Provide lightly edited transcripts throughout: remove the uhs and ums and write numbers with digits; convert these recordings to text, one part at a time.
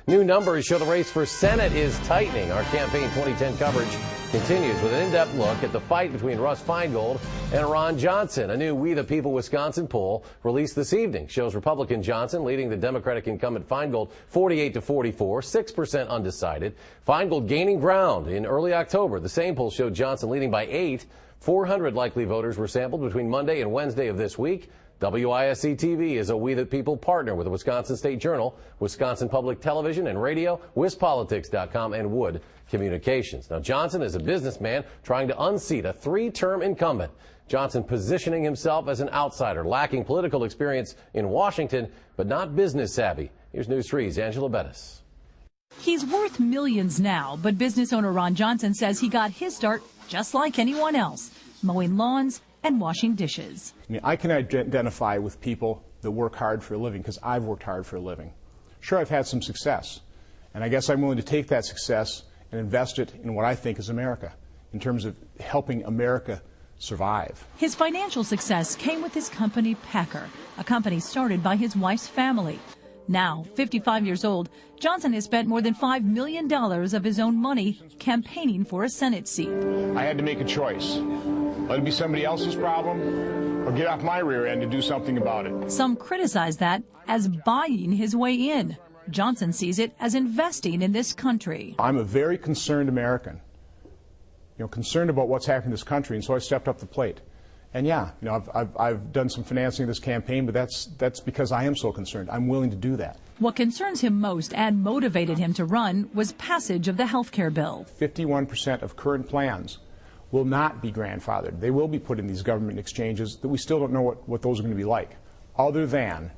New numbers show the race for Senate is tightening. Our campaign 2010 coverage continues with an in-depth look at the fight between Russ Feingold and Ron Johnson. A new We the People Wisconsin poll released this evening shows Republican Johnson leading the Democratic incumbent Feingold 48-44, 6% undecided. Feingold gaining ground in early October. The same poll showed Johnson leading by 8. 400 likely voters were sampled between Monday and Wednesday of this week. WISC-TV is a We the People partner with the Wisconsin State Journal, Wisconsin Public Television and Radio, WisPolitics.com, and Wood Communications. Now, Johnson is a businessman trying to unseat a 3-term incumbent. Johnson positioning himself as an outsider, lacking political experience in Washington, but not business savvy. Here's News 3's Angela Bettis. He's worth millions now, but business owner Ron Johnson says he got his start just like anyone else, mowing lawns and washing dishes. I can identify with people that work hard for a living because I've worked hard for a living. Sure, I've had some success, and I guess I'm willing to take that success and invest it in what I think is America, in terms of helping America survive. His financial success came with his company Packer, a company started by his wife's family. Now, 55 years old, Johnson has spent more than $5 million of his own money campaigning for a Senate seat. I had to make a choice. Let it be somebody else's problem or get off my rear end to do something about it. Some criticize that as buying his way in. Johnson sees it as investing in this country. I'm a very concerned American, concerned about what's happening in this country, and so I stepped up the plate. And yeah, I've done some financing of this campaign, but that's because I am so concerned. I'm willing to do that. What concerns him most and motivated him to run was passage of the health care bill. 51% of current plans will not be grandfathered. They will be put in these government exchanges that we still don't know what those are going to be like, other than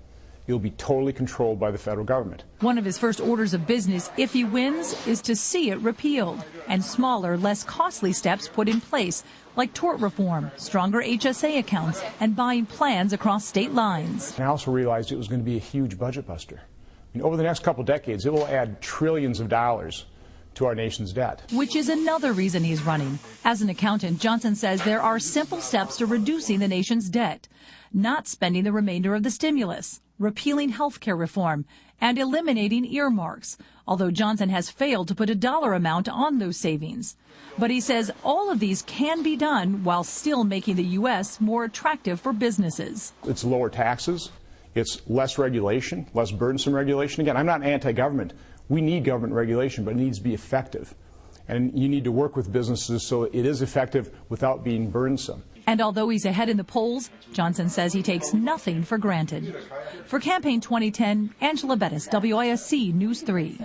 it'll be totally controlled by the federal government. One of his first orders of business, if he wins, is to see it repealed and smaller, less costly steps put in place, like tort reform, stronger HSA accounts, and buying plans across state lines. I also realized it was going to be a huge budget buster. Over the next couple decades, it will add trillions of dollars to our nation's debt. Which is another reason he's running. As an accountant, Johnson says there are simple steps to reducing the nation's debt. Not spending the remainder of the stimulus, repealing health care reform, and eliminating earmarks, although Johnson has failed to put a dollar amount on those savings. But he says all of these can be done while still making the U.S. more attractive for businesses. It's lower taxes, it's less regulation, less burdensome regulation. Again, I'm not anti-government. We need government regulation, but it needs to be effective. And you need to work with businesses so it is effective without being burdensome. And although he's ahead in the polls, Johnson says he takes nothing for granted. For Campaign 2010, Angela Bettis, WISC News 3.